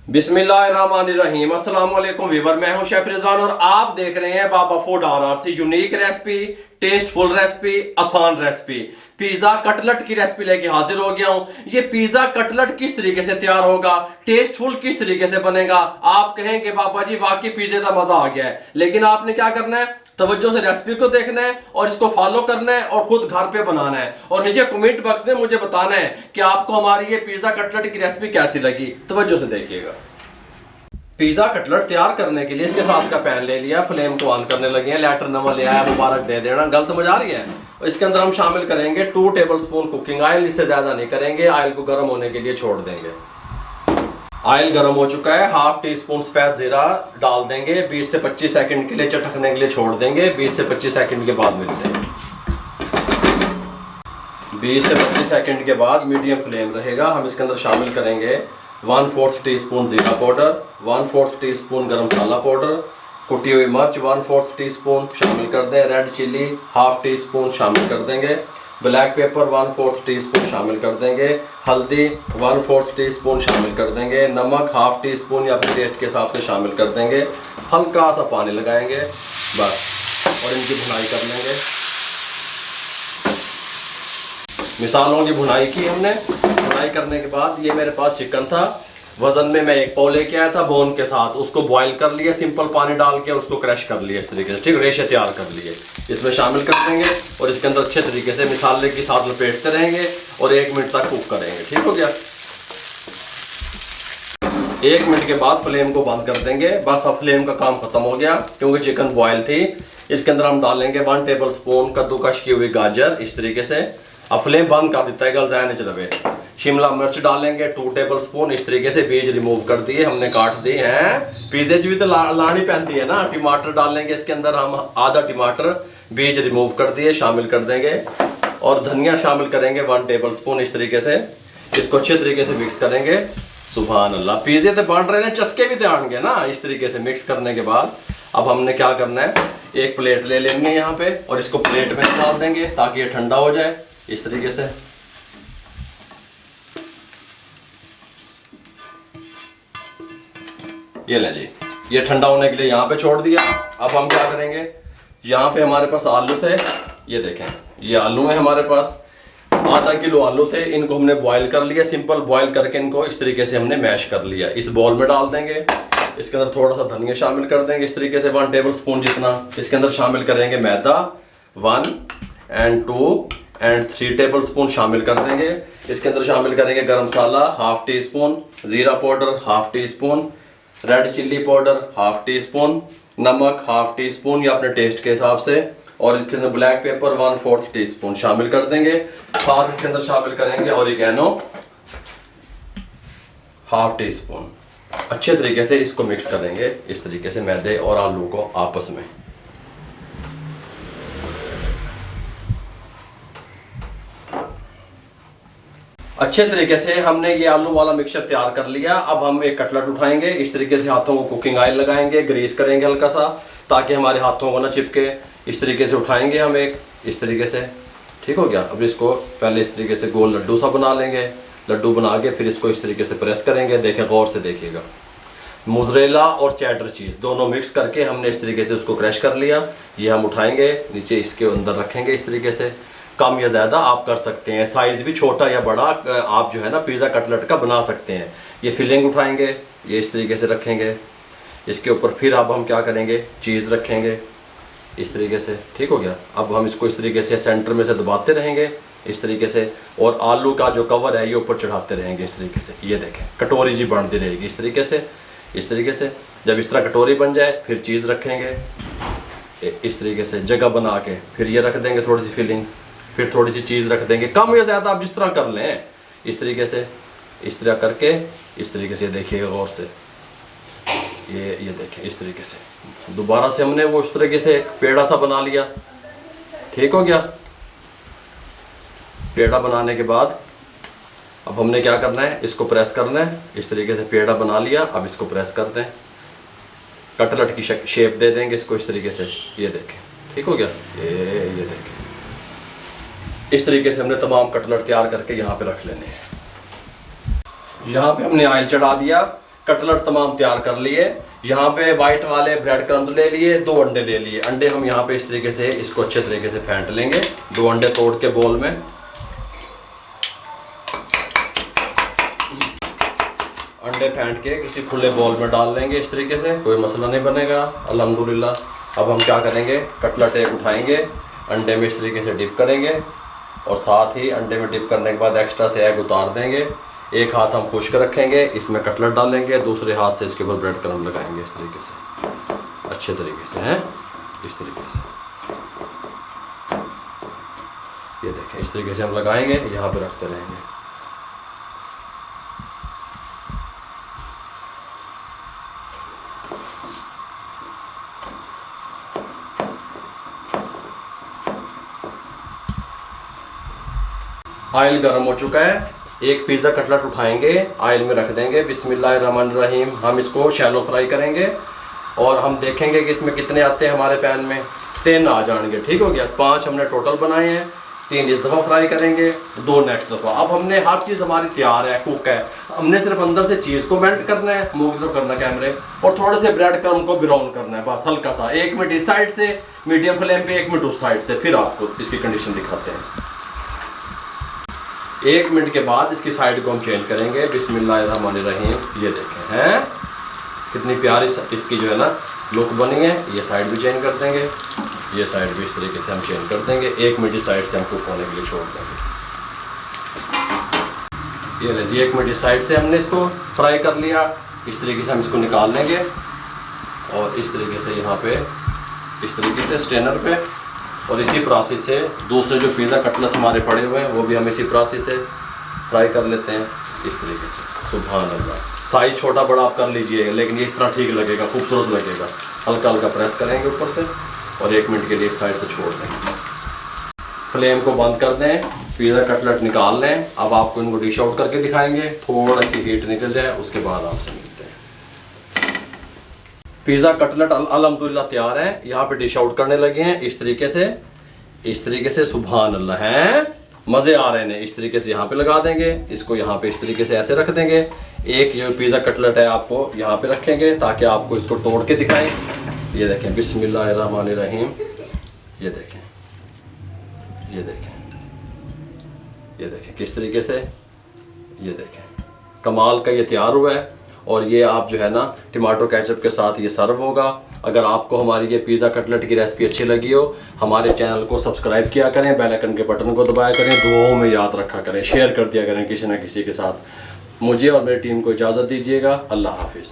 बिस्मिल्लाहिर्रहमानिर्रहीम। अस्सलाम वालेकुम वीवर, मैं हूं शेफ रिजवान और आप देख रहे हैं Baba food RRC। Unique recipe, tasteful recipe, आसान रेसिपी, पिज्जा कटलेट की रेसिपी लेके हाजिर हो गया हूं। ये पिज्जा कटलेट किस तरीके से तैयार होगा, टेस्टफुल किस तरीके से बनेगा, आप कहेंगे बाबा जी वाकई पिज्जे का मजा आ गया है। लेकिन आपने क्या करना है, तवज्जो से रेसिपी को देखना है और इसको फॉलो करना है और खुद घर पे बनाना है। और नीचे कमेंट बॉक्स में मुझे बताना है कि आपको हमारी ये पिज्जा कटलेट की रेसिपी कैसी लगी। तवज्जो से देखिएगा। पिज्जा कटलेट तैयार करने के लिए इसके साथ का पैन ले लिया, फ्लेम को ऑन करने लगे हैं, लेटर नमक लिया है, मुबारक दे देना। गल समझ आ रही है। इसके अंदर हम शामिल करेंगे 2 टेबलस्पून कुकिंग ऑयल। इससे ज्यादा नहीं करेंगे, ऑयल को गर्म होने के लिए छोड़ देंगे। ऑयल गर्म हो चुका है, हाफ टी स्पून सफेद जीरा डाल देंगे। 20 से 25 सेकंड के लिए चटकने के लिए छोड़ देंगे। 20 से 25 सेकंड के बाद मिलते हैं। 20 से 25 सेकंड के बाद मीडियम फ्लेम रहेगा। हम इसके अंदर शामिल करेंगे 1/4 टी स्पून जीरा पाउडर, 1/4 टी स्पून गरम मसाला पाउडर, कुटी हुई मिर्च 1/4 टी स्पून शामिल कर दें। Red chilli half teaspoon शामिल कर देंगे। ब्लैक पेपर 1/4 टी स्पून शामिल कर देंगे। हल्दी 1/4 टी स्पून शामिल कर देंगे। नमक हाफ टी स्पून या अपने टेस्ट के हिसाब से शामिल कर देंगे। हल्का सा पानी लगाएंगे बस, और इनकी भुनाई कर लेंगे। मिसालों की भुनाई की हमने। भुनाई करने के बाद ये मेरे पास चिकन था, वजन में मैं 1 पाव लेके आया था बोन के साथ। उसको बॉईल कर लिया सिंपल पानी डाल के, उसको क्रश कर लिया इस तरीके से, ठीक रेशे तैयार कर लिए। इसमें शामिल कर देंगे और इसके अंदर अच्छे तरीके से मिसाले के साथ लपेटते रहेंगे और 1 मिनट तक कुक करेंगे। ठीक हो गया। 1 मिनट के बाद फ्लेम को बंद कर देंगे। बस अब फ्लेम का काम खत्म हो गया क्योंकि चिकन बॉयल थी। इसके अंदर हम डालेंगे 1 टेबल स्पून कद्दूकश की हुई गाजर इस तरीके से। अब फ्लेम बंद कर देता है, गल जाने चलवे। शिमला मिर्च डालेंगे 2 टेबल स्पून इस तरीके से, बीज रिमूव कर दिए हमने, काट दिए हैं। पिज्जे च भी तो लानी पैंती है ना। टमाटर डालेंगे इसके अंदर हम, आधा टमाटर बीज रिमूव कर दिए शामिल कर देंगे। और धनिया शामिल करेंगे 1 टेबल स्पून इस तरीके से। इसको अच्छे तरीके से मिक्स करेंगे। सुभान अल्लाह, पिज्जे तो बन रहे हैं, चस्के भी तो आएंगे ना। इस तरीके से मिक्स करने के बाद अब हमने क्या करना है, एक प्लेट ले लेंगे यहाँ पे और इसको प्लेट में डाल देंगे ताकि ये ठंडा हो जाए इस तरीके से। ये ले जी, ये ठंडा होने के लिए यहाँ पे छोड़ दिया। अब हम क्या करेंगे, यहाँ पे हमारे पास आलू थे, ये देखें ये आलू है हमारे पास। आधा किलो आलू थे, इनको हमने बॉईल कर लिया। सिंपल बॉईल करके इनको इस तरीके से हमने मैश कर लिया। इस बॉल में डाल देंगे। इसके अंदर थोड़ा सा धनिया शामिल कर देंगे इस तरीके से 1 टेबल स्पून जितना। इसके अंदर शामिल करेंगे मैदा 1 and 2 and 3 टेबल स्पून शामिल कर देंगे। इसके अंदर शामिल करेंगे गरम मसाला हाफ टी स्पून, जीरा powder half tea spoon, red chilli powder half tea spoon, नमक हाफ टी स्पून या अपने टेस्ट के हिसाब से, और इसके अंदर ब्लैक पेपर 1/4 टी स्पून शामिल कर देंगे। साथ इसके अंदर शामिल करेंगे ऑरिगेनो हाफ टी स्पून। अच्छे तरीके से इसको मिक्स करेंगे इस तरीके से, मैदे और आलू को आपस में। अच्छे तरीके से हमने ये आलू वाला मिक्सचर तैयार कर लिया। अब हम एक कटलेट उठाएंगे इस तरीके से, हाथों को कुकिंग ऑयल लगाएंगे, ग्रीस करेंगे हल्का सा ताकि हमारे हाथों को ना चिपके। इस तरीके से उठाएंगे हम एक इस तरीके से, ठीक हो गया। अब इसको पहले इस तरीके से गोल लड्डू सा बना लेंगे। लड्डू बना के फिर इसको इस तरीके से प्रेस करेंगे। देखें गौर से देखिएगा। मोज़रेला और चेडर चीज़ दोनों मिक्स करके हमने इस तरीके से उसको क्रश कर लिया। ये हम उठाएंगे, नीचे इसके अंदर रखेंगे इस तरीके से। कम या ज़्यादा आप कर सकते हैं, साइज़ भी छोटा या बड़ा आप जो है ना पिज़्ज़ा कटलेट का बना सकते हैं। ये फिलिंग उठाएंगे, ये इस तरीके से रखेंगे। इसके ऊपर फिर अब हम क्या करेंगे, चीज़ रखेंगे इस तरीके से, ठीक हो गया। अब हम इसको इस तरीके से सेंटर में से दबाते रहेंगे इस तरीके से, और आलू का जो कवर है ये ऊपर चढ़ाते रहेंगे इस तरीके से। ये देखें कटोरी जी बनती रहेगी इस तरीके से, इस तरीके से। जब इस तरह कटोरी बन जाए फिर चीज़ रखेंगे इस तरीके से जगह बना के, फिर ये रख देंगे थोड़ी सी फिलिंग, फिर थोड़ी सी चीज़ रख देंगे। कम या ज़्यादा आप जिस तरह कर लें इस तरीके से, इस तरह करके इस तरीके से देखिएगा गौर से। ये देखें इस तरीके से। दोबारा से हमने वो इस तरीके से एक पेड़ा सा बना लिया, ठीक हो गया। पेड़ा बनाने के बाद अब हमने क्या करना है, इसको प्रेस करना है इस तरीके से। पेड़ा बना लिया, अब इसको प्रेस कर दें, कटलेट की शेप दे देंगे इसको इस तरीके से। ये देखें, ठीक हो गया। ये देखें इस तरीके से हमने तमाम कटलेट तैयार करके यहाँ पे रख लेने हैं। यहाँ पे हमने ऑयल चढ़ा दिया। कटलेट तमाम तैयार कर लिए। यहाँ पे वाइट वाले ब्रेड क्रम्ब ले लिए, 2 अंडे ले लिए। अंडे हम यहाँ पे इस तरीके से इसको अच्छे तरीके से फेंट लेंगे। 2 अंडे तोड़ के बोल में, अंडे फेंट के किसी खुले बॉल में डाल लेंगे इस तरीके से, कोई मसला नहीं बनेगा अल्हम्दुलिल्लाह। अब हम क्या करेंगे, कटलेट एक उठाएंगे, अंडे में इस तरीके से डिप करेंगे और साथ ही अंडे में डिप करने के बाद एक्स्ट्रा से एग उतार देंगे। एक हाथ हम खुश्क रखेंगे, इसमें कटलेट डालेंगे, दूसरे हाथ से इसके ऊपर ब्रेड क्रम्ब लगाएंगे इस तरीके से अच्छे तरीके से हैं, इस तरीके से। ये देखें इस तरीके से हम लगाएंगे, यहाँ पे रखते रहेंगे। ऑयल गर्म हो चुका है, एक पिज़्ज़ा कटलेट उठाएंगे, ऑयल में रख देंगे, बिस्मिल्लाहिर्रहमानिर्रहीम। हम इसको शैलो फ्राई करेंगे और हम देखेंगे कि इसमें कितने आते हैं हमारे पैन में। 3 आ जाएंगे, ठीक हो गया। 5 हमने टोटल बनाए हैं, 3 इस दफ़ा फ्राई करेंगे, 2 नेक्स्ट दफ़ा। अब हमने हर चीज़ हमारी तैयार है, कुक है, हमने सिर्फ अंदर से चीज़ को मेल्ट करना है, मूव तो करना कैमरे, और थोड़े से ब्रेड क्रम्ब को ब्राउन करना है बस हल्का सा। 1 मिनट इस साइड से मीडियम फ्लेम पे, 1 मिनट उस साइड से, फिर आपको इसकी कंडीशन दिखाते हैं। 1 मिनट के बाद इसकी साइड को हम चेंज करेंगे, बिस्मिल्लाहिर्रहमानिर्रहीम। ये देखें हैं कितनी प्यारी इसकी जो है ना लुक बनी है। ये साइड भी चेंज कर देंगे, ये साइड भी इस तरीके से हम चेंज कर देंगे। 1 मिनट इस साइड से हम कुक होने के लिए छोड़ देंगे। ये लीजिए 1 मिनट इस साइड से हमने इसको फ्राई कर लिया। इस तरीके से हम इसको निकाल लेंगे और इस तरीके से यहाँ पे इस तरीके से स्ट्रेनर पे, और इसी प्रोसेस से दूसरे जो पिज़्ज़ा कटलेट्स हमारे पड़े हुए हैं वो भी हम इसी प्रोसेस से फ्राई कर लेते हैं इस तरीके से। सुभान अल्लाह। साइज़ छोटा बड़ा आप कर लीजिएगा, लेकिन ये इस तरह ठीक लगेगा, खूबसूरत लगेगा। हल्का हल्का प्रेस करेंगे ऊपर से और 1 मिनट के लिए इस साइड से छोड़ देंगे। फ्लेम को बंद कर दें, पिज़्ज़ा कटलेट निकाल लें। अब आपको इनको डिश आउट करके दिखाएंगे, थोड़ा सी हीट निकल जाए उसके बाद आपसे मिलते हैं। पिज़्ज़ा कटलेट अल्हम्दुलिल्लाह तैयार है, यहाँ पे डिश आउट करने लगे हैं इस तरीके से। सुभान अल्लाह हैं, मज़े आ रहे हैं। इस तरीके से यहाँ पे लगा देंगे, इसको यहाँ पे इस तरीके से ऐसे रख देंगे। एक जो पिज़्ज़ा कटलेट है आपको यहाँ पे रखेंगे ताकि आपको इसको तोड़ के दिखाएं। ये देखें, बिस्मिल्लाहिर्रहमानिर्रहीम। ये देखें, ये देखें, ये देखें किस तरीके से, ये देखें कमाल का ये तैयार हुआ है। और ये आप जो है ना टमाटो केचप के साथ ये सर्व होगा। अगर आपको हमारी ये पिज़्ज़ा कटलेट की रेसिपी अच्छी लगी हो, हमारे चैनल को सब्सक्राइब किया करें, बेल आइकन के बटन को दबाया करें, दुआओं में याद रखा करें, शेयर कर दिया करें किसी न किसी के साथ। मुझे और मेरी टीम को इजाज़त दीजिएगा। अल्लाह हाफिज़।